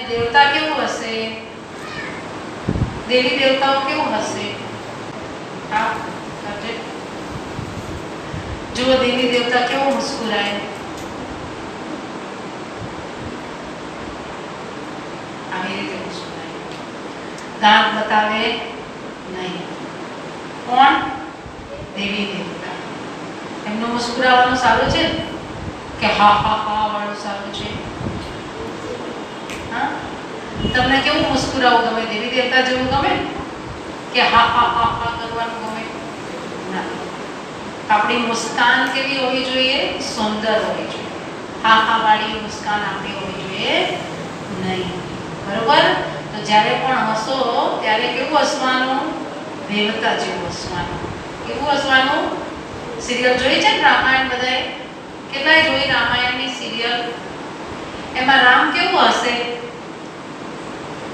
દેવતા કેવું હશે? દેવી દેવતાઓ કેવું હશે? હા કરજે. જો દેવી દેવતા કેવું મુસ્કુરાય, આવી રીતે મુસ્કુરાય, દાંત બતાવે નહીં. કોણ? દેવી દેવતા. એમનું મુસ્કુરાવાનું સારું છે કે હા હા હા વાળું સારું છે? હા, તમને કેવું મુસ્કુરાવું ગમે? દેવી દેવતા જેવું ગમે કે હા હા હા હા કરવાનું ગમે? ના. આપણી મુસ્કાન કેવી હોવી જોઈએ? સુંદર હોવી જોઈએ. હા હા વાળી મુસ્કાન આપણી હોવી જોઈએ નહીં. બરોબર? તો જ્યારે પણ હસો ત્યારે કેવું હસવાનું? દેવતા જેવું હસવાનું. કેવું હસવાનું? સિરિયલ જોઈ છે ને રામાયણ? બધાએ કેટલાય જોઈ રામાયણની સિરિયલ? એમાં રામ કેવું હશે?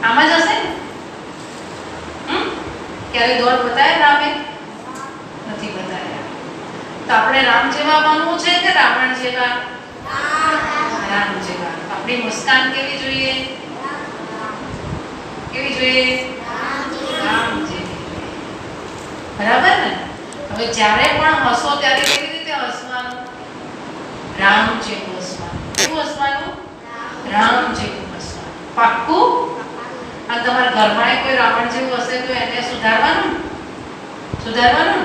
આમ જ હશે ને? ક્યારે દોર બતાવ્યા રામે? નથી બતાવ્યા. તો આપણે રામ જેવા બનવું છે કે રાવણ જેવા? રામ જેવા. આપણી મુસ્કાન કેવી જોઈએ? કેવી જોઈએ? રામ જેવી. બરાબર ને? હવે જ્યારે પણ હસો ત્યારે કેવી રીતે હસવાનું? રામ જેવું હસવાનું. કેવું હસવાનું? રામ જેવું હસવાનું. પાક્કું? આ તમારા ઘરમાં કોઈ રાવણ જેવું હશે તો એને સુધારવાનું? સુધારવાનું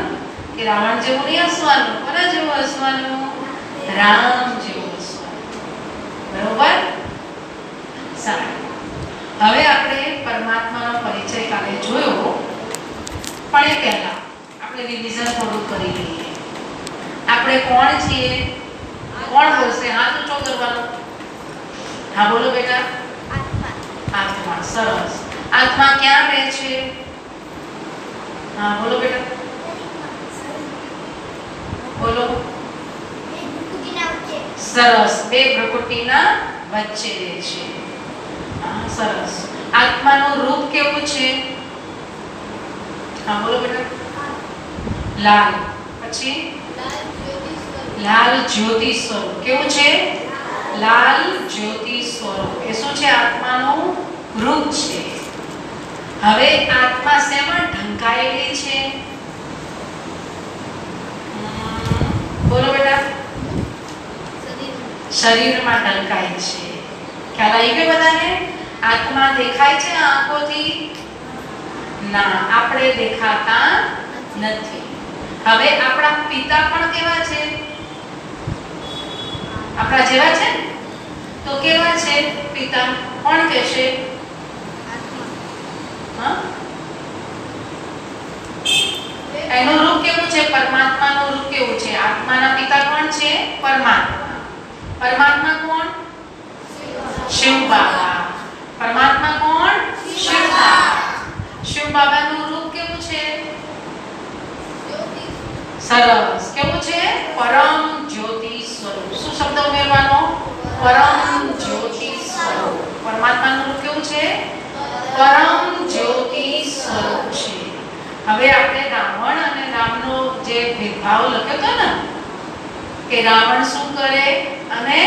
કે રાવણ જેવું નહીં હસવાનું? કોના જેવું હસવાનું? રામ જેવું હસવાનું. બરોબર? સારું. હવે આપણે પરમાત્માનો પરિચય કાલે જોયો, પણ એ પહેલા આપણે રિવિઝન થોડું કરી લઈએ. આપણે કોણ છીએ? કોણ બોલશે? હાથ ઊંચો કરવાનો. હા બોલો બેટા. આત્મા. સરસ. આત્મા ક્યાં રહે છે? હા બોલો બેટા. બોલો. સરસ. બે ભ્રુકુટીના વચ્ચે રહે છે. હા સરસ. આત્માનું રૂપ કેવું છે? હા બોલો બેટા. લાલ. પછી લાલ જ્યોતિ સ્વરૂપ. કેવું છે? લાલ જ્યોતિ સ્વરૂપ. એ શું છે? આત્માનું રૂપ છે. હવે આત્મા શેમાં ઢંકાયેલી છે? બોલો બેટા. શરીરમાં ઢંકાય છે. ખ્યાલ આવી ગયો બધાને? આત્મા દેખાય છે આંખોથી? ના, આપણે દેખાતા નથી. હવે આપણા પિતા પણ કેવા છે? આપણા જેવા છે? તો કેવા છે પિતા? કોણ કહેશે? એનું રૂપ કેવું છે? પરમાત્માનું રૂપ કેવું છે? આત્માના પિતા કોણ છે? પરમાત્મા. પરમાત્મા કોણ? શિવ બાબા. પરમાત્મા કોણ? શિવ બાબા. શિવ બાબાનું રૂપ કેવું છે? સરસ. કેવું છે? પરમ જ્યોતિ સ્વરૂપ. શું શબ્દ ઉમેરવાનો? પરમ જ્યોતિ સ્વરૂપ. પરમાત્માનું રૂપ કેવું છે? પરમ જ્યોતિ સ્વરૂપ છે. હવે આપણે રાવણ અને રામનો જે ભેદભાવ લખ્યો હતો ને કે રાવણ શું કરે અને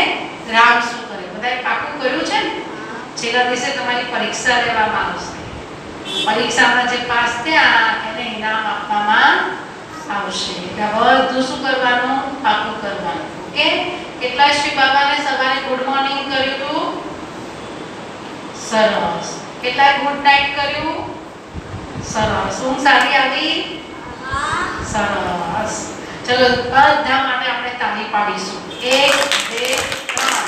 રામ શું કરે, બધાએ પાકું કર્યું છે ને? છેલ્લા દિવસે તમારી પરીક્ષા લેવામાં આવશે. પરીક્ષામાં જે પાસ થયા એને ઇનામ આપવામાં આવશે. એટલે બધું શું કરવાનું? પાકું કરવાનું. ઓકે? કેટલા શ્રી બાબાને સવારે ગુડ મોર્નિંગ કર્યું હતું? સરસ. કેટલાય ગુડ નાઇટ કર્યું? સરસ. ઊંઘ સારી આવી? સરસ. ચલો બધા માટે આપણે તાળી પાડીશું. 1 2 3.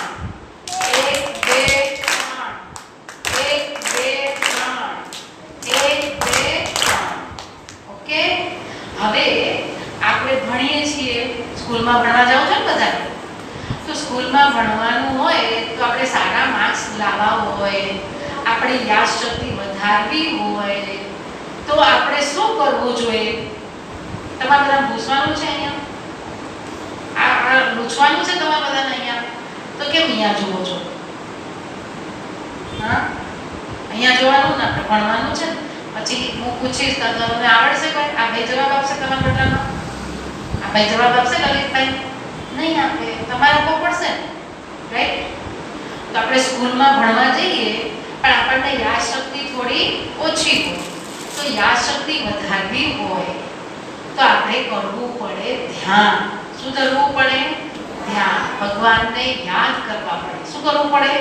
1 2 3. 1 2 3. 1 2 3. ઓકે? હવે આપણે ભણીએ છીએ. સ્કૂલમાં ભણવા જાવ છો ને બધા? તો સ્કૂલમાં ભણવાનું હોય તો આપણે સારા માર્ક્સ લાવવા હોય, આપણી યાદશક્તિ વધારવી હોય તો આપણે શું કરવું જોઈએ? તમારે બધા પૂછવાનું છે અહીંયા? આ પૂછવાનું છે તમારે બધાને અહીંયા? તો કેમ અહીંયા જુઓ છો? હા, અહીંયા જોવાનું ને, આપણે ભણવાનું છે. પછી હું પૂછીશ તો તમને આવડશે? કોઈ આ ભાઈ જવાબ આપશે તમારા બધાનો? આ ભાઈ જવાબ આપશે? લલિતભાઈ નહીં આપે. તમારે આપવો પડશે, રાઈટ? તો આપણે સ્કૂલમાં ભણવા જઈએ પણ આપણને યાદશક્તિ થોડી ઓછી હોય. તો યાદશક્તિ વધારવી હોય તો આપણે કરવું પડે ધ્યાન. શું કરવું પડે? ધ્યાન. ભગવાનને યાદ કરવા પડે. શું કરવું પડે?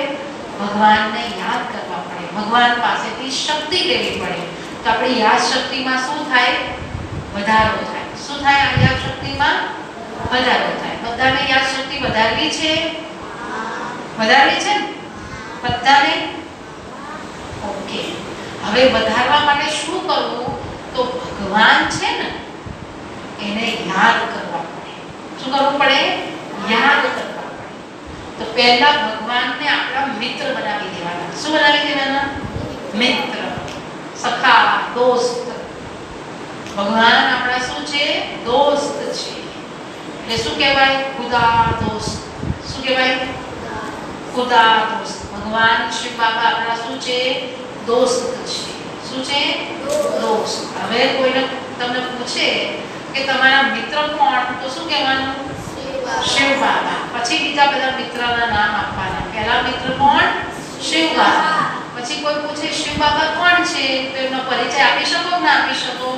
ભગવાનને યાદ કરવા પડે. ભગવાન પાસેથી શક્તિ લેવી પડે. તો આપણી યાદશક્તિમાં શું થાય? વધારો થાય. શું થાય? આ યાદશક્તિમાં વધારો થાય. બધાને યાદશક્તિ વધારવી છે? વધારવી છે ને? બધાને? ઓકે. હવે વધારવા માટે શું કરવું? તો ભગવાન છે ને એને યાદ કરવા પડે. શું કરવું પડે? યાદ કરવા પડે. તો પહેલા ભગવાનને આપણા મિત્ર બનાવી દેવાના. શું બનાવી દેવાના? મિત્ર, સખા, દોસ્ત. ભગવાન આપણા શું છે? દોસ્ત છે. એટલે શું કહેવાય? ખુદા દોસ્ત. શું કહેવાય? ખુદા દોસ્ત. ભગવાન શિવ બાબા આપણા શું છે? દોસ્ત છે. શું છે? દોસ્ત. હવે કોઈને તમને પૂછે કે તમારા મિત્ર કોણ? તો શું કહેવાનું? શિવ બાબા. પછી બીજા બધા મિત્રના નામ આપવાના. પહેલા મિત્ર કોણ? શિવ બાબા. પછી કોઈ પૂછે શિવ બાબા કોણ છે? તો એનો પરિચય આપી શકો કે ના આપી શકો?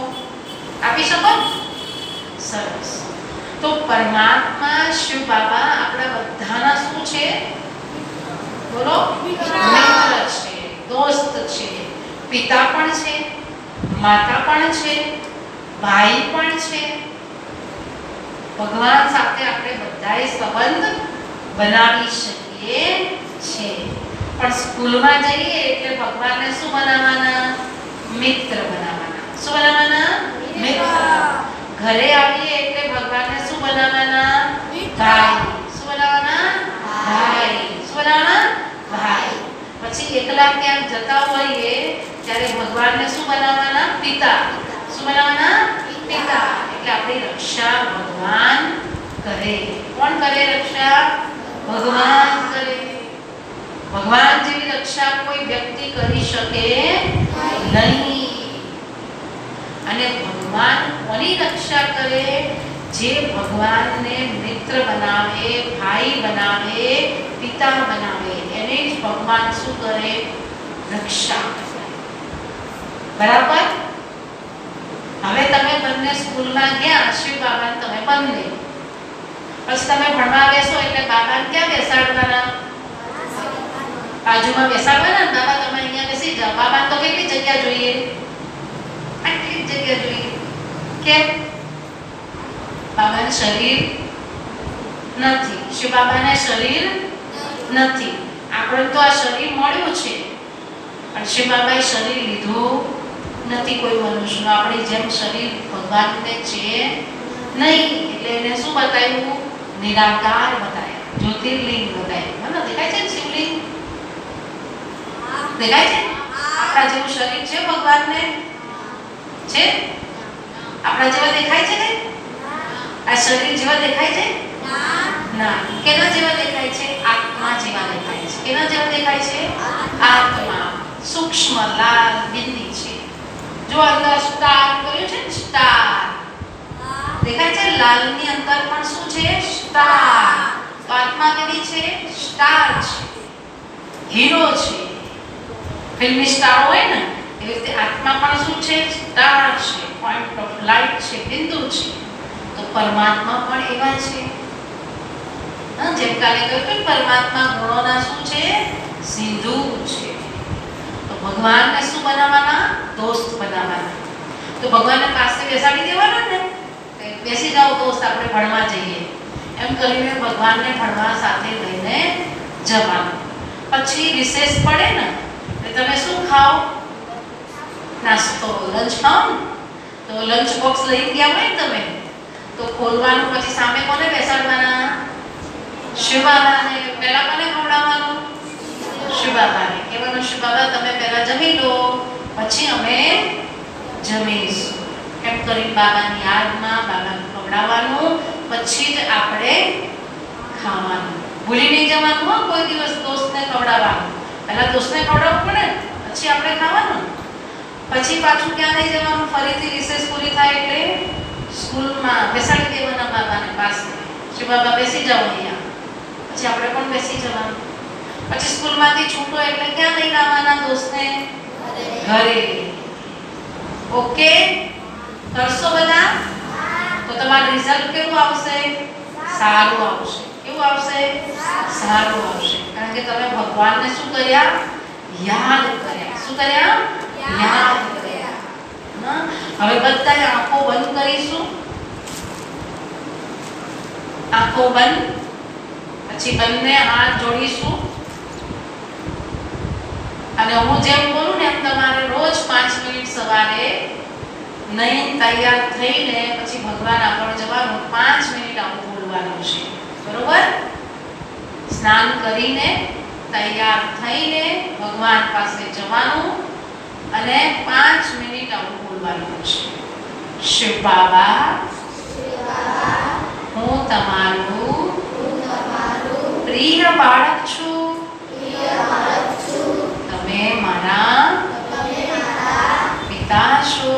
આપી શકો? સરસ. તો પરમાત્મા શિવ બાબા આપણા બધાના શું છે? બોલો. મિત્ર છે, દોસ્ત છે, પિતા પણ છે, માતા પણ છે, ભાઈ પણ છે. ભગવાન સાથે આપણે બધાએ સંબંધ બનાવી શકીએ છે. પણ સ્કૂલમાં જઈએ એટલે ભગવાનને શું બનાવવાના? મિત્ર બનાવવાના. શું બનાવવાના? મિત્ર. ઘરે આવીએ એટલે ભગવાનને શું બનાવવાના? ભાઈ. શું બનાવવાના? ભાઈ. શું બનાવવાના? ભાઈ. પછી એકલા ક્યાંક જતા હોઈએ ત્યારે ભગવાનને શું બનાવવાના? પિતા. શું બનાવવાના? પિતા. એટલે આપણી રક્ષા ભગવાન કરે. કોણ કરે રક્ષા? ભગવાન કરે. ભગવાન જેવી રક્ષા કોઈ વ્યક્તિ કરી શકે નહીં. અને ભગવાન કોની રક્ષા કરે? જે ભગવાનને મિત્ર બનાવે, ભાઈ બનાવે, પિતા બનાવે, એને જ ભગવાન શું કરે? રક્ષા કરે. બરાબર? હવે તમે બંને સ્કૂલમાં ગયા, શિવ બાબાને તમે બંને. પછી તમે ભણવા બેસો એટલે બાબાને ક્યાં બેસાડવાના? બાજુમાં બેસાડવાના. બાબા તમે અહીંયા બેસી જાઓ. બાબાને તો કેટલી જગ્યા જોઈએ? આટલી જગ્યા જોઈએ. કેમ? બાબાને શરીર નથી. શિવ બાબાને શરીર નથી. આપણે તો આ શરીર મળ્યું છે પણ શિવ બાબાએ શરીર લીધું નથી કોઈ મનુષ્યનું. આપણી જેમ શરીર ભગવાનને છે નહીં. એટલે એને શું બતાવ્યું? નિરાકાર બતાવ્યા, જ્યોતિર્લિંગ બતાવ્યું. મને દેખાય છે ને શિવલિંગ? દેખાય છે? આપણા જેવું શરીર છે ભગવાનને? છે? આપણા જેવા દેખાય છે ને? આ શરીર જેવા દેખાય છે? ના. કેના જેવા દેખાય છે? આત્મા જેવા દેખાય છે. કેના જેવા દેખાય છે? આત્મા. સૂક્ષ્મ લાલ બિંદી છે. જો અંદર સ્ટાર કર્યું છે ને, સ્ટાર દેખાય છે? લાલની અંદર પણ શું છે? સ્ટાર. તો આત્મા કેવી છે? સ્ટાર છે, હીરો છે. ફિલ્મી સ્ટાર હોય ને એવી રીતે આત્મા પણ શું છે? સ્ટાર છે, પોઈન્ટ ઓફ લાઈટ છે, બિંદુ છે. તો પરમાત્મા પણ એવા છે. જેમ કાલે કહ્યું કે પરમાત્મા ગુણોના શું છે? સિંધુ છે. તો ભગવાનને શું બનાવવાના? દોસ્ત બનાવવાના. તો ભગવાનને પાસે બેસાડી દેવાના ને. બેસી જાઓ દોસ્ત, આપણે ભણવા જઈએ એમ કરીને ભગવાનને ભણવા સાથે લઈને જવાનું. પછી રિસેસ પડે ને એટલે તમે શું ખાઓ? નાસ્તો, લંચ ખાઓ. તો લંચ બોક્સ લઈને ગયા હોય ને તમે તો ખોલવાનું. પછી સામે કોને બેસાડવાના? શિવ બાબાને. પહેલા કોને ખવડાવવાનું? શિવ બાબાને. કહેવાનું શિવ બાબા તમે પહેલા જમી લો પછી અમે જમીશું. એમ કરી બાબાની યાદમાં બાબાને ખવડાવવાનું. પછી જ આપણે ખાવાનું. ભૂલી નહીં જવાનું કોઈ દિવસ દોસ્તને ખવડાવવાનું. પહેલા દોસ્તને ખવડાવવું પડે પછી આપણે ખાવાનું. પછી પાછું ક્યાં લઈ જવાનું? ફરીથી રિસેસ પૂરી થાય એટલે સ્કૂલમાં બેસાડી દેવાના બાબાને પાસે. શિવ બાબા બેસી જાઓ અહીંયા. પછી આપણે પણ બેસી જવાનું. પછી સ્કૂલમાંથી છૂટો એટલે ક્યાં લઈને આવવાના દોસ્ત? ઘરે. ઓકે, કરશો બધા? તો તમારું રિઝલ્ટ કેવું આવશે? સારું આવશે. કેવું આવશે? સારું આવશે. કારણ કે તમે ભગવાનને શું કર્યા? યાદ કર્યા. શું કર્યા? યાદ કર્યા. હવે બધાએ આંખો બંધ કરીશું. આંખો બંધ. પછી બંને હાથ જોડીશું અને હું જેમ બોલું ને એમ તમારે રોજ 5 મિનિટ સવારે નહીં તૈયાર થઈને પછી ભગવાન આગળ જવાનું 5 મિનિટ આવું બોલવાનું છે. બરોબર? સ્નાન કરીને તૈયાર થઈને ભગવાન પાસે જવાનું અને 5 મિનિટ આવું બોલવાનું છે. શિવ બાબા, હું તમારું પ્રિય બાળક છું. તમે મારા પિતા છો.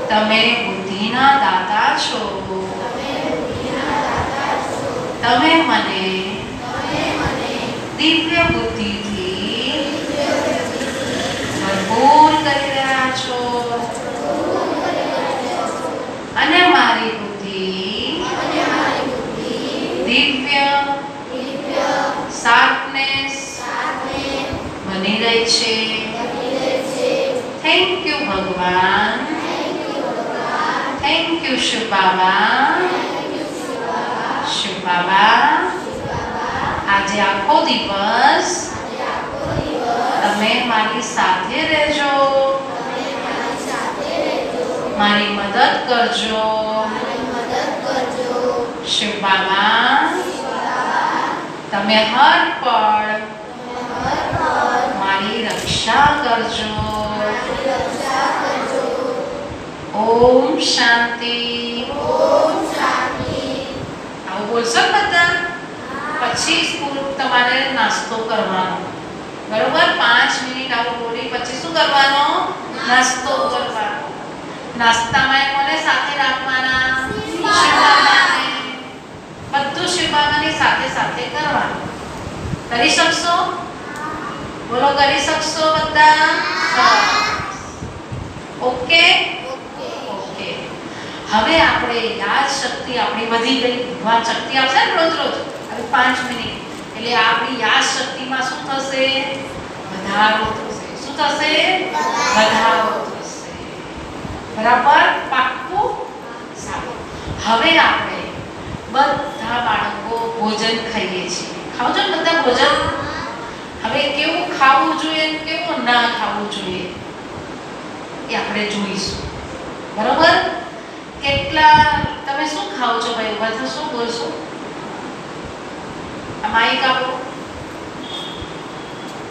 તમે બુદ્ધિના દાતા છો. તમે મને દિવ્ય બુદ્ધિથી ભરપૂર કરી રહ્યા છો અને મારી બુદ્ધિ દિવ્ય શાર્પનેસ બની રહી છે. થેન્ક યુ ભગવાન. થેન્ક યુ શિવ બાબા. શિવ બાબા, આજે આખો દિવસ તમે મારી સાથે રહેજો, મારી મદદ કરજો. શિવ બાબા, તમે હર પળ મારી રક્ષા કરજો. ઓમ શાંતિ. આવું બોલશો બધા? પછી સ્કૂલ તમારે નાસ્તો કરવાનો. બરોબર? 5 મિનિટ આવું બોલી પછી શું કરવાનો? નાસ્તો કરવાનો. નાસ્તામાં કોને સાથે રાખવાના? શિવ બાબાને. બધું શિવ બાબાની સાથે સાથે કરવાનું. કરી શકશો? બોલો, કરી શકશો બધા? ઓકે? ઓકે. હવે આપણે યાદ શક્તિ આપણી વધી ગઈ. ભગવાન શક્તિ આપશે ને રોજ રોજ. હવે 5 મિનિટ એટલે આપણી યાદ શક્તિમાં શું થશે? વધારો થશે. શું થશે? વધારો થશે. બરાબર? પાક્કું? સારું. હવે આપણે બધા બાળકો ભોજન ખાઈએ છીએ. ખાવ છો ને બધા ભોજન? હવે કેવું ખાવું જોઈએ અને કેવું ના ખાવું જોઈએ એ આપણે જોઈશું. બરોબર? કેટલા તમે શું ખાઓ છો ભાઈ? બધા શું બોલશો? આ માઈક આપો.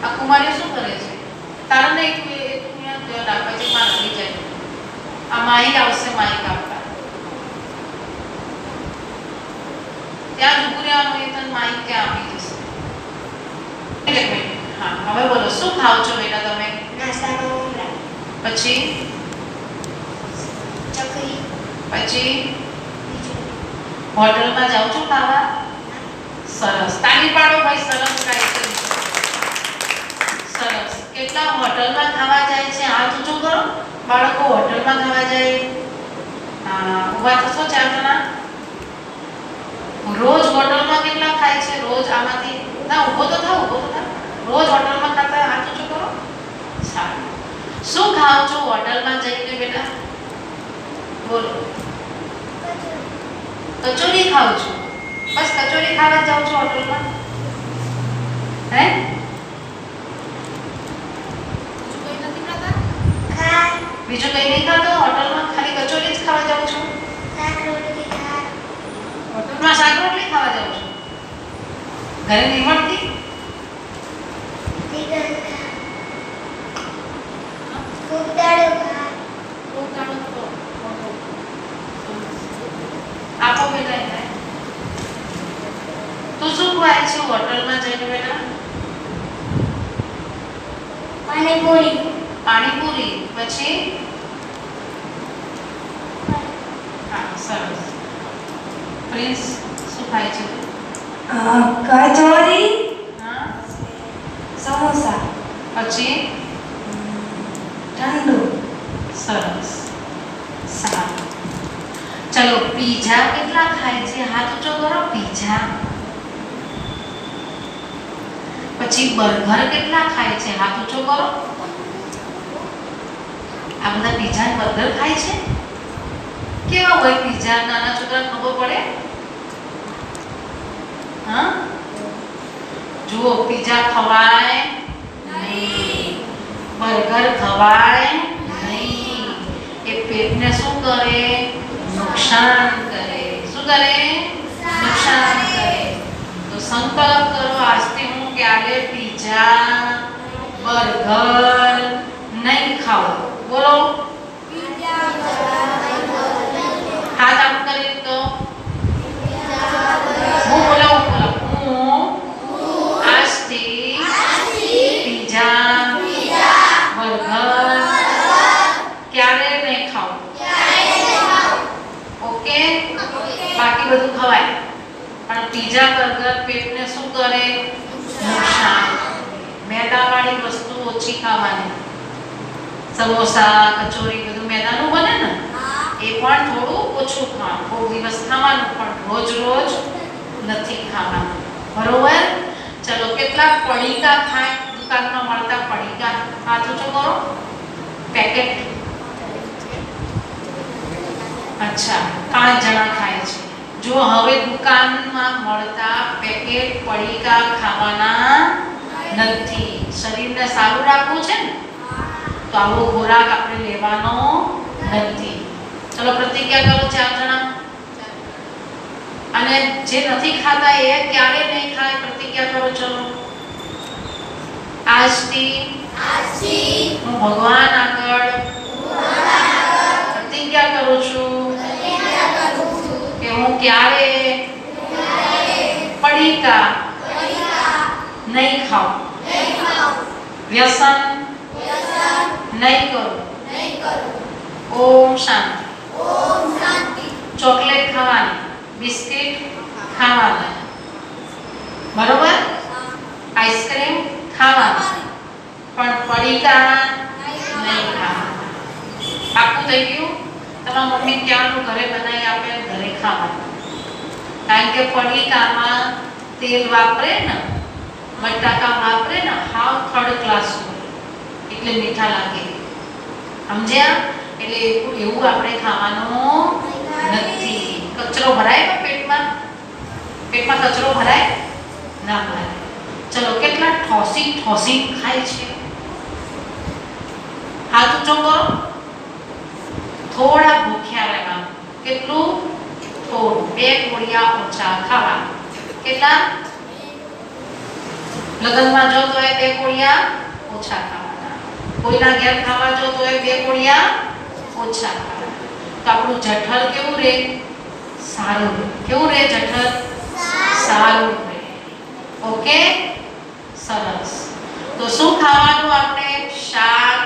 આ કુમારી શું કરે છે? તારા ને એક અહીંયા રાખવા છે, માં લઈ જાય. આ માઈક આવશે, માઈક આપતા ત્યાં જ ઉભું રહેવાનું. એ તને માઈક ક્યાં આપી જશે? એક મિનિટ. હા, હવે બોલો, શું ખાઓ છો બેટા તમે? પછી પછી હોટલમાં જાઓ છો ખાવા? સરસ. તાળી પાડો ભાઈ. સરસ ખાય છે. સરસ. કેટલા હોટલમાં ખાવા જાય છે? હાથ ઊંચો કરો. બાળકો હોટલમાં ખાવા જાય? હા, ઊભા થશો 4 જણા. રોજ હોટલમાં કેટલા ખાય છે? રોજ આમાંથી ના ઊભો તો થાવ, ઊભો તો થાવ. રોજ હોટલમાં ખાતા હાથ ઊંચો કરો. સારું. શું ખાઓ છો હોટલમાં જઈને બેટા? બોલો. કચોરી ખાઓ છો? બસ કચોરી ખાવા જાઓ છો હોટલમાં? હે? બીજું કઈ નહીં ખાતો હોટલમાં? ખાલી કચોરી જ ખાવા જાઓ છો? હોટલમાં શાક રોટલી ખાવા જાઓ છો? ઘરે નહીં મળતી? આપો બેટા એને. તું શું ખાય છે હોટલમાં જઈને બેટા? પાણીપુરી. પાણીપુરી. પછી? હા, સરસ. પ્રિન્સ શું ખાય છે? કચોરી. હા. સમોસા. પછી? ઠંડુ. સરસ. સારું. ચલો પીઝા કેટલા ખાય છે? હાથ ઊંચો કરો. પીઝા. પછી બર્ગર કેટલા ખાય છે? હાથ ઊંચો કરો. આ બધા પીઝા અને બર્ગર ખાય છે? કેવા હોય પીઝા? નાના છોકરાને ખબર પડે? હા, જુઓ પીઝા ખવાય નહીં, બર્ગર ખવાય નહીં. એ પેટને શું કરે? નુકસાન કરે. શું કરે? નુકસાન કરે. તો સંકલ્પ કરો આજથી હું ક્યારે પીઝા બર્ગર નહીં ખાવું. બોલો. હાથ આપ કરી તો હું બોલાવું. હું આજથી પીઝા બર્ગર ક્યારે નહીં ખાવું. ઓકે? બાકી બધું ખવાય પણ પીઝા બર્ગર પેટને શું કરે? નુકસાન. મેદાવાળી વસ્તુ ઓછી ખાવાની. સમોસા કચોરી બધું મેદાનું બને ને, એ પણ થોડું ઓછું ખાવાનું. કોઈ દિવસ ખાવાનું પણ રોજ રોજ નથી ખાવાનું. બરોબર? ચલો કેટલા પડીકા ખાય? દુકાનમાં મળતા પડીકા હાથ ઊંચો કરો. પેકેટ. અચ્છા, 5 જણા ખાય છે. જો હવે દુકાનમાં મળતા પેકેટ પડીકા ખાવાના નથી. શરીરને સારું રાખવું છે ને, તો આવો ખોરાક આપણે લેવાનો નથી. ચલો પ્રતિજ્ઞા કરો 4 જણા. અને જે નથી ખાતા એ ક્યારે નહીં ખાય? પ્રતિજ્ઞા કરો. ચલો આજથી હું ભગવાન આગળ પ્રતિજ્ઞા કરું છું કે હું ક્યારે પડીકા નહીં ખાઉં, વ્યસન નહીં કરું. ઓમ શાંતિ. ચોકલેટ ખાવાની, બિસ્કિટ ખાવાના, બરોબર? આઈસ્ક્રીમ ખાવાની, પણ પડીકા નહીં ખાવાના. પાક્કું થઈ ગયું? તમારા મમ્મી ક્યાંનું ઘરે બનાવી આપે, ઘરે ખાવાનું. કારણ કે પડીકામાં તેલ વાપરે ને, બટાકા વાપરે ને, હાવ થર્ડ ક્લાસ એટલે મીઠા લાગે. સમજ્યા? એટલે એવું આપણે ખાવાનું નથી. કચરો ભરાય ને પેટમાં? પેટમાં કચરો ભરાય? ના ભરાય. ચલો કેટલા ઠોસી ખાય છે? હાથ ઊંચો કરો. થોડા ભૂખ્યા રહેવાનું. કેટલું? થોડું. 2 કોળિયા ઓછા ખાવા. કેટલા? લગ્નમાં જો તો 2 કોળિયા ઓછા ખાવાના. કોઈના ઘેર ખાવા જો તો 2 કોળિયા ઓછા ખાવાના. તો આપણું જઠર કેવું રહે? સારું રહે. કેવું રહે જઠર? સારું રહે. ઓકે? સરસ. તો શું ખાવાનું આપણે? શાક,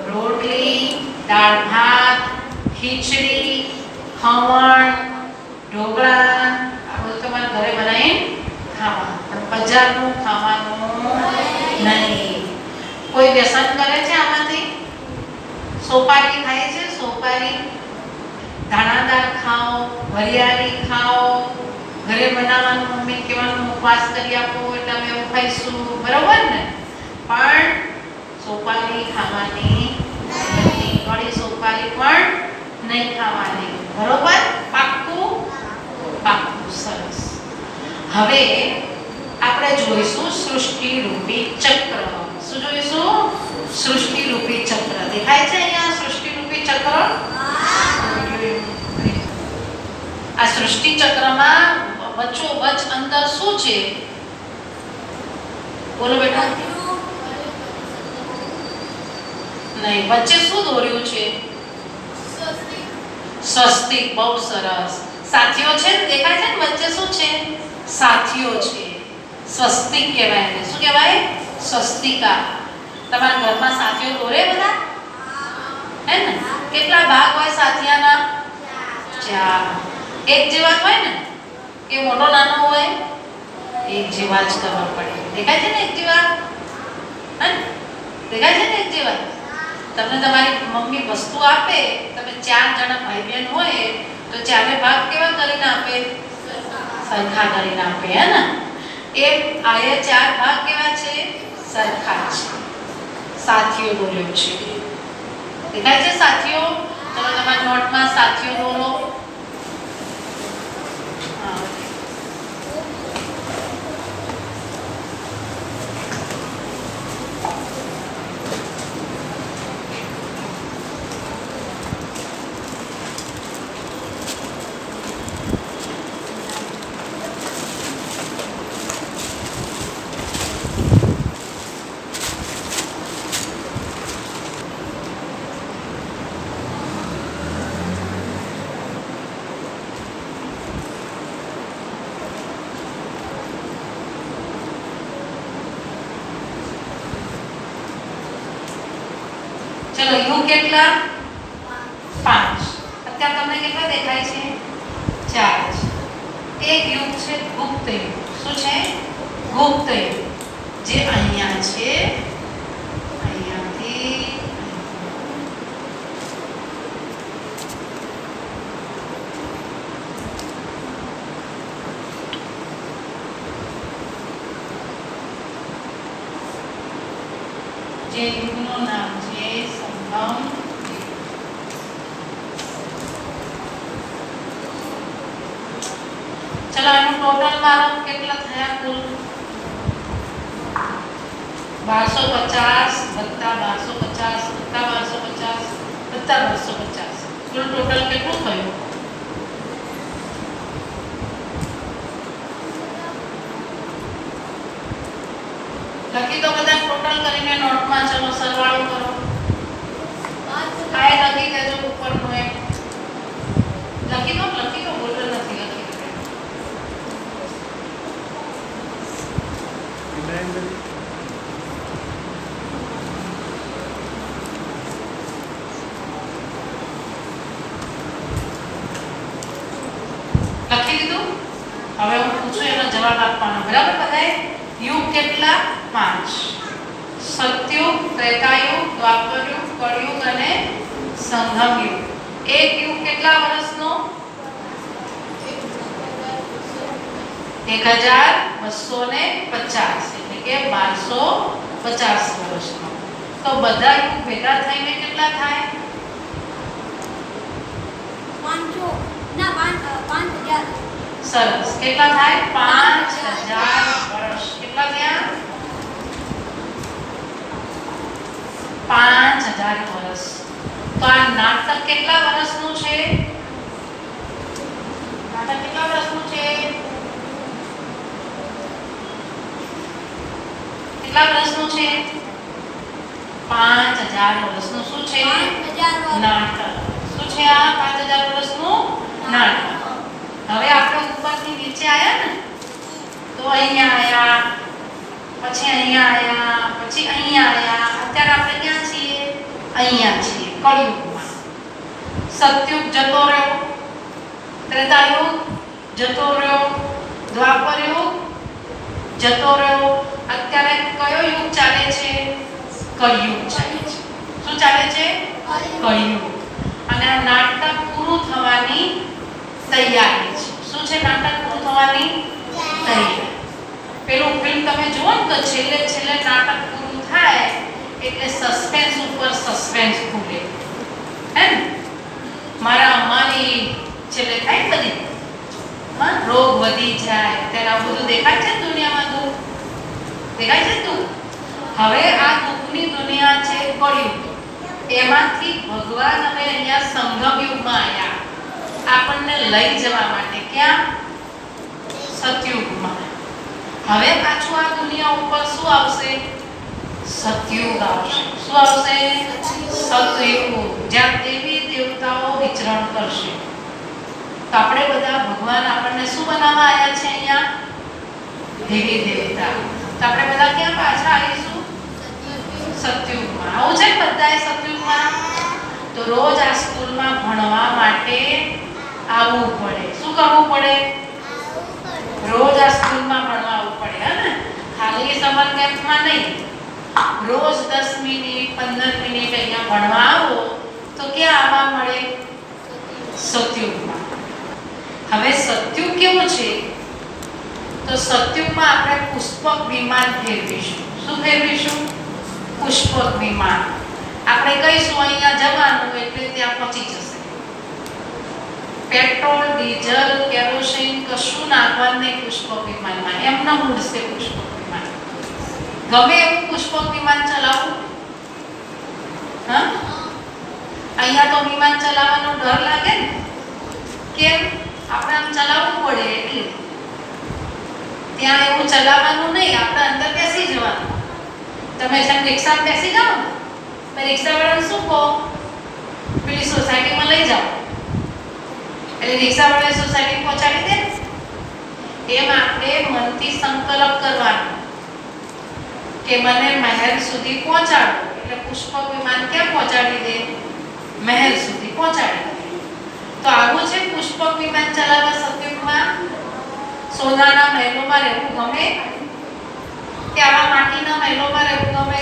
રોટલી, દાળ ભાત, ખીચડી, ખમણ, ઢોકળા, આ બધું તમારે ઘરે બનાવીને ખાવાનું. પણ બજારનું ખાવાનું નહીં. કોઈ વ્યસન કરે છે આમાંથી? સોપારી ખાય છે? સોપારી. દાણાદાર ખાઓ, વરિયાળી ખાઓ, ઘરે બનાવવાનું મમ્મી કહેવાનું ઉપવાસ કરી આપો એટલે અમે એવું ખાઈશું. બરોબર ને? પણ સોપારી ખાવાની નથી. થોડી સોપારી પણ નહીં ખાવાની. બરોબર? પાક્કું? પાક્કું. સરસ. હવે આપણે જોઈશું સૃષ્ટિ રૂપી ચક્ર. શું જોઈશું? સૃષ્ટિ રૂપી ચક્ર. દેખાય છે અહીંયા સૃષ્ટિ રૂપી ચક્ર? આ સૃષ્ટિ ચક્રમાં વચ્ચોવચ્ચ અંદર શું છે? બોલો બેટા. નહીં, વચ્ચે શું દોર્યું છે? સ્વસ્તિક. બહુ સરસ. સાથીઓ છે ને, દેખાય છે ને વચ્ચે શું છે? સાથીઓ છે. સ્વસ્તિક કહેવાય એને. શું કહેવાય? સ્વસ્તિકા. તમારા ઘરમાં સાથીઓ દોરે બધા? હે ને? કેટલા ભાગ હોય સાથિયાના? 4. એક જેવા હોય ને કે મોટો નાનો હોય? એક જેવા જ ખબર પડે. દેખાય છે ને એક જેવા? હે? દેખાય છે ને એક જેવા? તમને તમારી મમ્મી વસ્તુ આપે, તમે 4 જણા ભાઈ બહેન હોય તો ચારે ભાગ કેવા કરીને આપે? સરખા કરીને આપે, હે ને? એ 4 ભાગ કેવા છે? સરખા છે. સાથીઓ દોર્યો છે. દેખાય છે સાથીઓ? ચલો તમારા નોટમાં સાથીઓ દોરો. ચલો યુ કેટલા? 5. અત્યારે તમને કેટલા દેખાય છે? 4 છે. એક યુગ છે ગુપ્ત યુગ. શું છે? ગુપ્ત યુગ. જે અહીંયા છે, અહીંયાથી જે યુગનું નામ છે સંગમ. ચલો એનું ટોટલ માર્ક કેટલા થયા કુલ? 1250 વત્તા 1250 વત્તા 1250 વત્તા 1250 કુલ ટોટલ કેટલું થયું? લખી દો બધા ટોટલ કરીને નોટમાં. ચલો સરવાળો કરો. આ લખી દેજો ઉપરનું એક. લખી દો બોલતો નથી. લખી દીધું. હવે હું પૂછું એનો જવાબ આપવાનો, બરાબર? બધાએ યુગ કેટલા? 5. સતયુગ, ત્રેતાયુગ, દ્વાપરયુગ, કળયુગ અને સંગમયુગ. એક યુગ કેટલા વર્ષનો? 1250 એટલે કે 1250 વર્ષનો. તો બધા યુગ ભેગા થઈને કેટલા થાય? 5000. સરસ. કેટલા થાય? 5000 વર્ષ. કેટલા થયા? 5000 વર્ષ. તો આ નાટક કેટલા વર્ષનું છે? નાટક કેટલા વર્ષનું છે? કેટલા વર્ષનું છે? 5000 વર્ષનું. શું છે? નાટક. શું છે આ 5000 વર્ષનું નાટક? હવે આપણે ઉપરથી નીચે આયા ને, તો અહીંયા આયા, પછી અહીંયા આયા, પછી અહીંયા આયા. અત્યારે આપણે ક્યાં છીએ? અહીંયા છીએ, કળયુગમાં. સતયુગ જતો રહ્યો, ત્રેતાયુગ જતો રહ્યો, દ્વાપરયુગ જતો રહ્યો. અત્યારે કયો યુગ ચાલે છે? કળયુગ ચાલે છે. શું ચાલે છે? કળયુગ. અને આ નાટક પૂરું થવાની તૈયારી છે. શું છે? નાટક પૂરું થવાની તૈયારી. પેલું ફિલ્મ તમે જુઓ ને તો છેલ્લે નાટક પૂરું થાય એટલે સસ્પેન્સ ઉપર સસ્પેન્સ ખુલે, હે ને? મારા અમારી છેલ્લે થાય બધી રોગ વધી જાય, ત્યારે આ બધું દેખાય છે દુનિયામાં. દુઃખ દેખાય છે. તું હવે આ દુઃખની દુનિયા છે કળયુગ. એમાંથી ભગવાન હવે અહીંયા સંગમ યુગમાં આવ્યા આપણને લઈ જવા માટે. ક્યાં? સતયુગમાં. હવે પાછું આ દુનિયા ઉપર શું આવશે? સતયુગ આવશે. શું આવશે? સતયુગ, જ્યાં દેવી દેવતાઓ વિચરણ કરશે. તો આપણે બધા ભગવાન આપણને શું બનાવવા આવ્યા છે અહીંયા? દેવી દેવતા. તો આપણે બધા ક્યાં પાછા આવીશું? સતયુગમાં. આવું છે ને બધાએ સતયુગમાં? તો રોજ આ સ્કૂલમાં ભણવા માટે આવવું પડે. શું કરવું પડે? રોજ આ સ્કૂલમાં ભણવા આવવું પડે, હે ને? ખાલી સમર કેમ્પમાં નહીં. રોજ 10 મિનિટ 15 મિનિટ અહીંયા ભણવા આવો તો ક્યાં આવવા મળે? સતયુગમાં. હવે સતયુગ કેવું છે? તો સતયુગમાં આપણે પુષ્પક વિમાન ફેરવીશું. શું ફેરવીશું? પુષ્પક વિમાન. આપણે કહીશું અહીંયા જવાનું એટલે ત્યાં પહોંચી જશે. પેટ્રોલ, ડીઝલ, કેરોસીન કશું નાખવાનું નહીં પુષ્પક વિમાનમાં. એમનો ઉડશે પુષ્પક વિમાન. ગમે એવું પુષ્પક વિમાન ચલાવવું? હા, અહીંયા તો વિમાન ચલાવવાનો ડર લાગે ને. કેમ? આપણે આમ ચલાવવું પડે એટલે. ત્યાં એવું ચલાવવાનું નહીં, આપણે અંદર બેસી જવાનું. તમે જેમ રિક્ષામાં બેસી જાઓ ને, રિક્ષાવાળાને શું કહો? પેલી સોસાયટીમાં લઈ જાઓ એટલે રિક્ષાવાળા સોસાયટી પહોંચાડી દે. એમ આપણે મનથી સંકલ્પ કરવાનો કે મને મહેલ સુધી પહોંચાડો એટલે પુષ્પક વિમાન ક્યાં પહોંચાડી દે? મહેલ સુધી પહોંચાડી દે. તો આવું છે પુષ્પક વિમાન ચલાવવા સતયુગમાં. સોનાના મહેલોમાં રહેવું ગમે કે આવા માટીના મહેલોમાં રહેવું ગમે?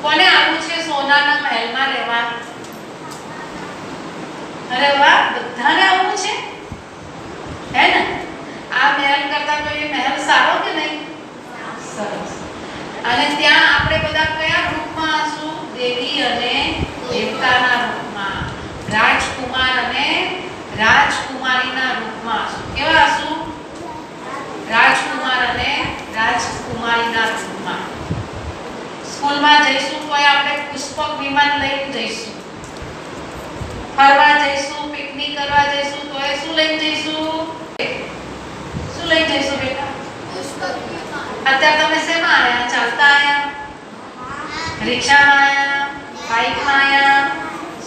કોને આવું છે સોનાના મહેલમાં રહેવા? અરે વાહ, બધાને આવું છે હે ને? આ મહેલ કરતા તો એ મહેલ સારો કે નહીં? સરસ. અને ત્યાં આપણે બધા કયા રૂપમાં હશું? દેવી અને દેવતાના રૂપમાં, રાજકુમાર અને રાજકુમારીના રૂપમાં હશું. કેવા હશું? રાજકુમાર અને રાજકુમારીના રૂપમાં. સ્કૂલમાં જઈશું તો આપણે પુષ્પક વિમાન લઈને જઈશું. ફરવા જઈશું, પિકનિક કરવા જઈશું તો એ શું લઈને જઈશું? શું લઈને જઈશું બેટા? પુષ્પક વિમાન. અત્યારે તમે શેમાં આવ્યા? ચાલતા આવ્યા? રિક્ષામાં આવ્યા? બાઇકમાં આવ્યા?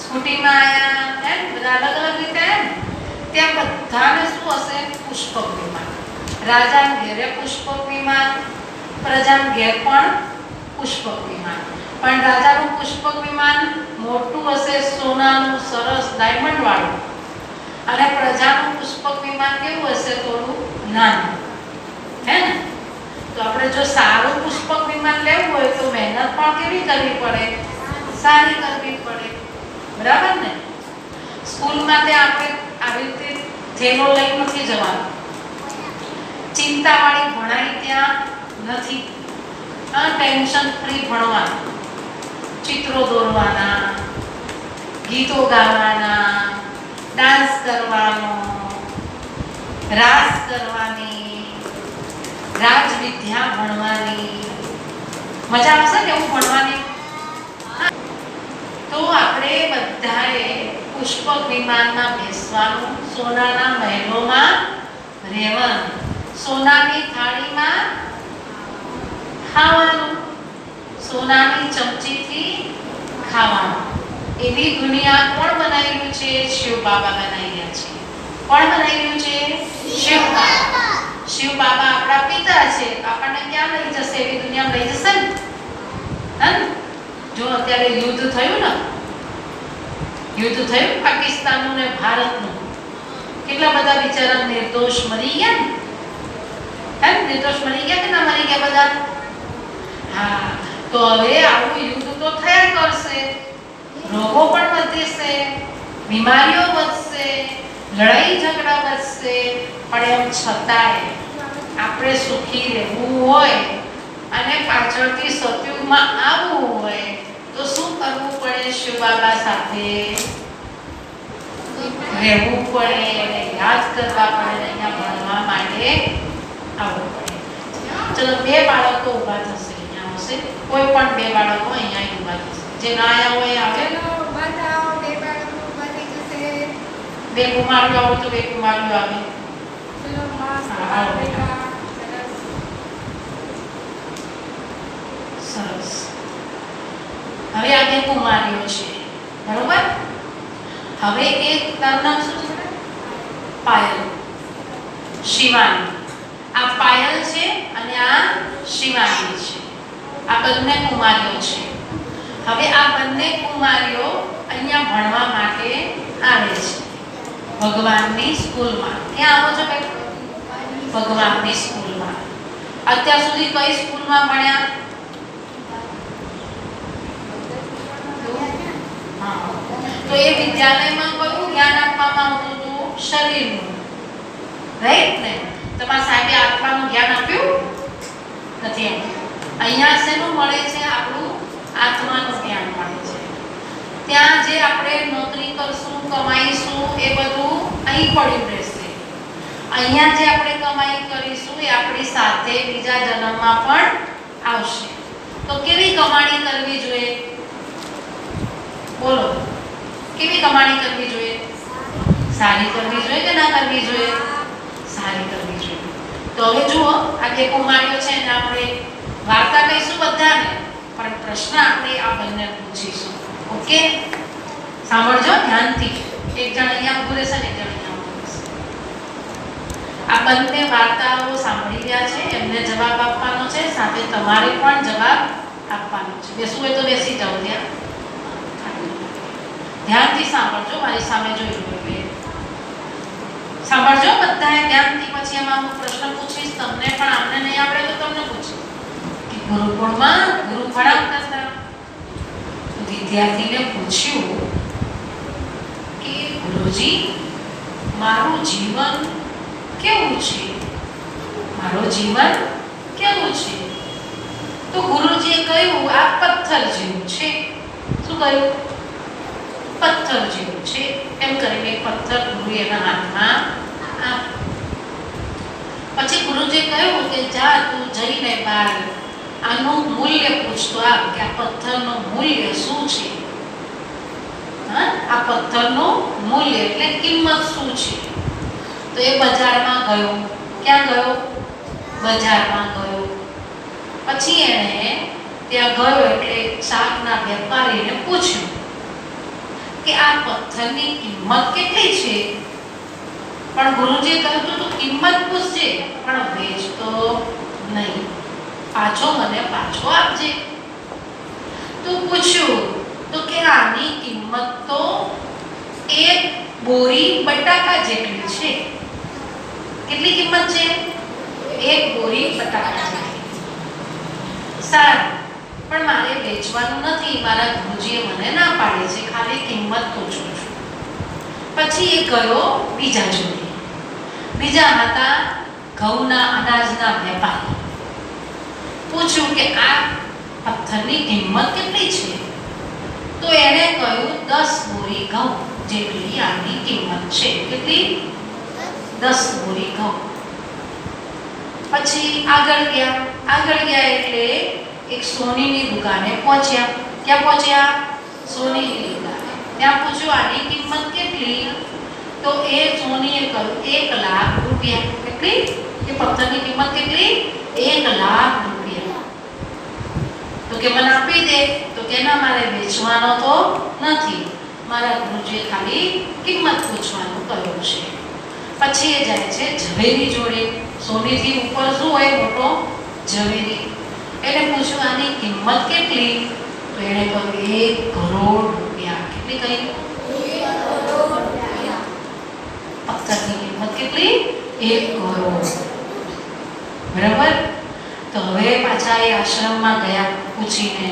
સ્કૂટીમાં આવ્યા? એમ બધા અલગ અલગ રીતે એમ. ત્યાં બધાને શું હશે? પુષ્પક વિમાન. રાજાના ઘેરે પુષ્પક વિમાન, પ્રજાના ઘેર પણ પુષ્પક વિમાન. પણ રાજાનું પુષ્પક વિમાન મોટું હશે, સોનાનું, સરસ ડાયમંડ વાળું. અને પ્રજાનું પુષ્પક વિમાન કેવું હશે? થોડું નાનું. હે ને? તો આપણે જો સારું પુષ્પક વિમાન લેવું હોય તો મહેનત પણ કેવી કરવી પડે? સારી કરવી પડે. બરાબર ને? સ્કૂલમાં તે આપણે આવી રીતે થેલો લઈ નથી જવાનું. ચિંતાવાળી ભણાઈ ત્યાં નથી. ટેન્શન ફ્રી ભણવાનું. ચિત્રો દોરવાના, ગીતો ગાવાના, ડાન્સ કરવાનો, રાસ કરવાની, રાજવિદ્યા ભણવાની. મજા આવશે ને એવું ભણવાની? તો આપણે બધાએ પુષ્પક વિમાનમાં બેસવાનું, સોનાના મહેલોમાં રહેવાનું, સોનાની થાળીમાં ખાવાનું, સોનાની ચમચીથી ખાવાનું. એવી દુનિયા કોણ બનાવ્યું છે? શિવ બાબા બનાવ્યા છે. કોણ બનાવ્યું છે? શિવ બાબા. શિવ બાબા આપણા પિતા છે. આપણને ક્યાં લઈ જશે? એવી દુનિયા લઈ જશે ને? હે? જો અત્યારે યુદ્ધ થયું ને, યુદ્ધ થયું પાકિસ્તાનનું ને ભારતનું, કેટલા બધા બિચારા નિર્દોષ મરી ગયા ને? હે? નિર્દોષ મરી ગયા કે ના મરી ગયા બધા? હા. તો હવે આવું યુદ્ધ તો થયા કરશે, રોગો પણ વધશે, બીમારીઓ વધશે, લડાઈ ઝઘડા વધશે. પણ એમ છતાંય આપણે સુખી રહેવું હોય અને પાછળથી સતયુગમાં આવવું હોય તો શું કરવું પડે? શિવ બાબા સાથે રહેવું પડે, એને યાદ કરવા પડે, અહીંયા ભણવા માટે આવવું પડે. ચલો, બે બાળકો ઊભા થશે. અહીંયા આવશે કોઈ પણ બે બાળકો અહીંયા ઊભા થશે. જે ના આવ્યા હોય આવે. બે બાળકો ઊભા થઈ જશે. બે કુમારીઓ આવો તો બે કુમારીઓ આવે. ચલો મસ્ત. સરસ. હવે આ બે કુમારીઓ છે, બરોબર? હવે એક તારું નામ શું છે? પાયલ, શિવાની. આ પાયલ છે અને આ શિવાની છે. આ બંને કુમારીઓ છે. હવે આ બંને કુમારીઓ અહીંયા ભણવા માટે આવે છે ભગવાનની સ્કૂલમાં. ક્યાં આવો છો બેટા? ભગવાનની સ્કૂલમાં. અત્યાર સુધી કઈ સ્કૂલમાં ભણ્યા? તો એ વિદ્યાલયમાં કયું જ્ઞાન આપવામાં આવતું હતું? શરીરનું. રાઈટ ને? તમારા સાહેબે આત્માનું જ્ઞાન આપ્યું નથી આપ્યું. અહીંયા શેનું મળે છે? આપણું આત્માનું જ્ઞાન મળે છે. ત્યાં જે આપણે નોકરી કરશું, કમાઈશું, એ બધું અહીં પડ્યું રહેશે. અહીંયા જે આપણે કમાઈ કરીશું એ આપણી સાથે બીજા જન્મમાં પણ આવશે. તો કેવી કમાણી કરવી જોઈએ? બોલો, કેવી કમાણી કરવી જોઈએ? સારી કરવી જોઈએ કે ના કરવી જોઈએ? સારી કરવી જોઈએ. તો હવે જુઓ, આ બે કુમારીઓ છે ને, આપણે વાર્તા કહીશું બધાને, પણ પ્રશ્ન આપણે આ બંને પૂછીશું. ઓકે, સાંભળજો ધ્યાનથી. એક જણ અહીંયા ઊભું રહેશે ને એક જણ અહીંયા ઊભું રહેશે. આ બંને વાર્તાઓ સાંભળી રહ્યા છે, એમને જવાબ આપવાનો છે, સાથે તમારે પણ જવાબ આપવાનો છે. બેસવું હોય તો બેસી જાઓ. ધ્યાનથી સાંભળજો, મારી સામે જોઈ લો. સાંભળજો બધાએ ધ્યાનથી. પછી એમાં હું પ્રશ્ન પૂછીશ તમને, પણ આમને નહીં આવડે તો તમને પૂછીશ કે ગુરુકુળમાં ગુરુ ભણાવતા હતા. વિદ્યાર્થીને પૂછ્યું કે ગુરુજી, મારું જીવન કેવું છે? મારું જીવન કેવું છે? તો ગુરુજીએ કહ્યું, આ પથ્થર જેવું છે. શું કહ્યું? પથ્થર જેવું છે. એમ કરીને પથ્થર ગુરુએ એના હાથમાં આપ્યો. પછી ગુરુજીએ કહ્યું કે જા તું જઈને બહાર આનું મૂલ્ય પૂછતો આવ કે આ પથ્થરનું મૂલ્ય શું છે. આ પથ્થરનું મૂલ્ય એટલે કિંમત શું છે? તો એ બજારમાં ગયો. ક્યાં ગયો? બજારમાં ગયો. પછી એણે ત્યાં ગયો એટલે શાકના વેપારીને પૂછ્યું કે આ પથ્થરની કિંમત કેટલી છે? પણ ગુરુજીએ કહ્યું તો કિંમત પૂછજે, પણ વેચતો નહીં. પાછો મને પાછો આપજે. તો પૂછ્યું તો કે આની કિંમત તો એક બોરી બટાકા જેટલી છે. કેટલી કિંમત છે? એક બોરી બટાકા જેટલી. સારું, પણ મારે વેચવાનું નથી. મારા ગુરુજીએ મને ના પાડી છે, ખાલી કિંમત પૂછું છું. પછી એ ગયો બીજા જોડે. બીજા હતા ઘઉંના અનાજના વેપારી. પૂછ્યું કે આ પથ્થરની કિંમત કેટલી છે? તો એણે કહ્યું 10 બોરી ઘઉં જેટલી આની કિંમત છે. કેટલી? 10 બોરી ઘઉં. પછી આગળ ગયા એટલે એક સોનીની દુકાને પહોંચ્યા. ક્યાં પહોંચ્યા? સોનીની દુકાને. ત્યાં પૂછ્યું આની કિંમત કેટલી? તો એ સોનીએ કહ્યું 1 લાખ રૂપિયા. કેટલી? એ પથ્થરની કિંમત કેટલી? 1 લાખ રૂપિયા. તો કે મને આપી દે. તો કે ના, મારે વેચવાનો તો નથી, મારા ગુરુજીએ ખાલી કિંમત પૂછવાનું કહ્યું છે. પછી એ જાય છે ઝવેરી જોડે. સોનીથી ઉપર શું હોય? મોટો ઝવેરી. એને પૂછ્યું આની કિંમત કેટલી? તો એને કહ્યું 1 કરોડ રૂપિયા. કેટલી કહી? 1 કરોડ રૂપિયા. પથ્થરની કિંમત કેટલી? 1 કરોડ. બરાબર. તો હવે પાછા એ આશ્રમમાં ગયા પૂછીને.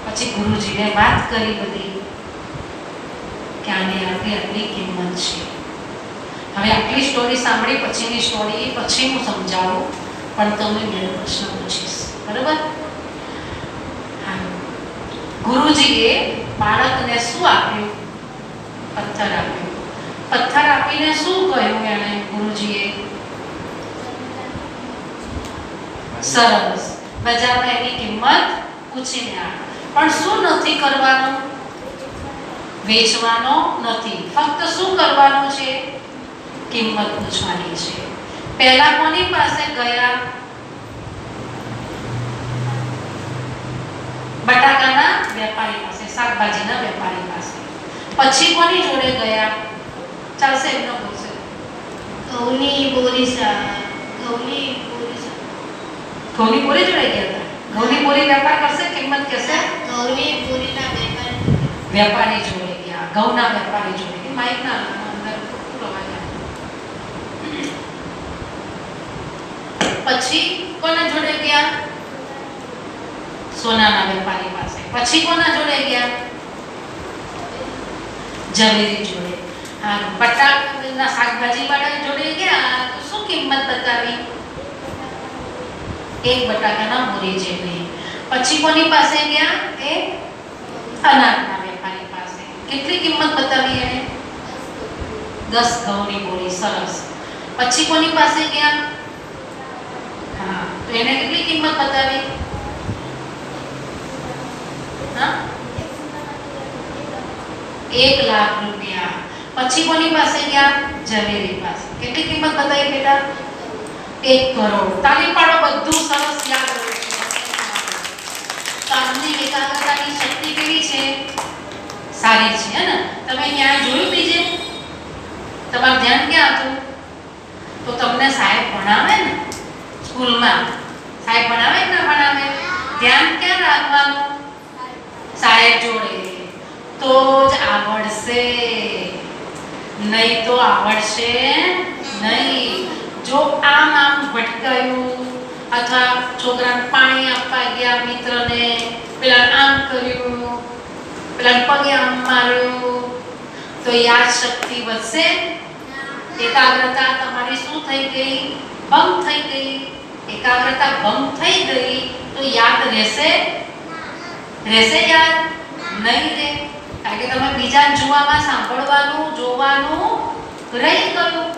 પછી ગુરુજીને વાત કરી બધી કે આની આટલી કિંમત છે. હવે આટલી સ્ટોરી સાંભળી પછીની સ્ટોરી પછી હું સમજાવું, પણ તમને બે પ્રશ્ન પૂછીશ. બરાબર? ગુરુજીએ બાળકને શું આપ્યું? પથ્થર આપ્યું. પથ્થર આપીને શું કહ્યું એને ગુરુજીએ? સરસ. બજારમાં એની કિંમત પૂછીને આપ. પણ શું નથી કરવાનું? વેચવાનો નથી. ફક્ત શું કરવાનું છે? કિંમત પૂછવાની છે. પહેલા કોની પાસે ગયા? બટાકાના વેપારી પાસે, શાકભાજીના વેપારી પાસે. પછી કોની જોડે ગયા? ચાલશે એમનો બોલશે. ઘઉંની બોરી જોડે ગયા હતા. ઘઉંની બોરી વેપાર કરશે, કિંમત કહેશે? ઘઉંની બોરીના વેપારી જોડે ગયા. ઘઉંના વેપારી જોડે. માઇક ના અંદર પછી કોના જોડે ગયા? સોનાના વેપારી પાસે. પછી કોના જોડે ગયા? ઝવેરી જોડે. હા, બટાકાના શાકભાજીવાળા જોડે ગયા તો શું કિંમત બતાવી? એક બટાકાના બોરી જેટલી. પછી કોની પાસે ગયા? એ અનાજના વેપારી પાસે. કેટલી કિંમત બતાવી એને? 10 ઘઉંની બોરી. સરસ. પછી કોની પાસે ગયા? હા, તો એને કેટલી કિંમત બતાવી? હા, 1 લાખ રૂપિયા. પછી કોની પાસે ગયા? ઝવેરી પાસે. કેટલી કિંમત બતાવી બેટા? 1 કરોડ. તાળી પાડો, બધું સરસ યાદ રહ્યું છે. તમને એકાગ્રતાની શક્તિ કેવી છે? સારી છે, હે ને? તમે ક્યાં જોયું બીજે? તમારું ધ્યાન ક્યાં હતું? તો તમને સાહેબ ભણાવે ને સ્કૂલમાં, સાહેબ ભણાવે કે ના ભણાવે? ધ્યાન ક્યાં રાખવાનું? સાહેબ જોડે. તો જ આવડશે, નહીં તો આવડશે નહીં. જો આમ ભટકાયું અથવા છોકરાને પાણી આપવા ગયા મિત્રને, પેલા આમ કર્યું, પેલા પગે આમ માર્યું, તો યાદ શક્તિ વધશે? એકાગ્રતા તમારી શું થઈ ગઈ? ભંગ થઈ ગઈ. એકાગ્રતા ભંગ થઈ ગઈ તો યાદ રહેશે? રહેશે યાદ? નહીં રહે. કારણ કે તમે બીજા જોવામાં, સાંભળવાનું, જોવાનું રહી ગયું.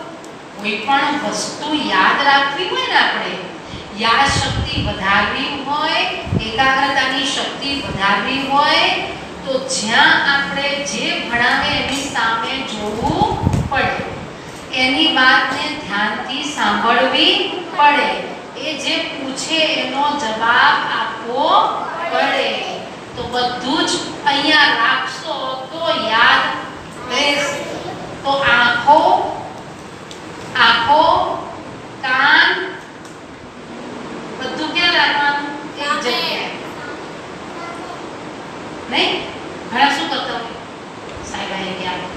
કોઈ પણ વસ્તુ યાદ રાખવી હોય ને, આપણે યાદ શક્તિ વધારવી હોય, એકાગ્રતાની શક્તિ વધારવી હોય તો જ્યાં આપણે જે ભણાવે એની સામે જોવું પડે, એની વાતને ધ્યાનથી સાંભળવી પડે, એ જે પૂછે એનો જવાબ આપવો પડે. તો બધું જ અહીંયા રાખશો તો યાદ રહેશે. તો આંખો, કાન બધું ક્યાં રાખવાનું? એક જગ્યાએ. નહીં? ઘણા શું કરતા હોય? સાહેબ આવી ગયા,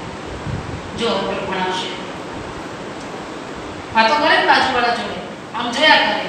જો પેલું ભણાવશે, વાતો કરે ને બાજુવાળા જોડે, આમ જોયા કરે.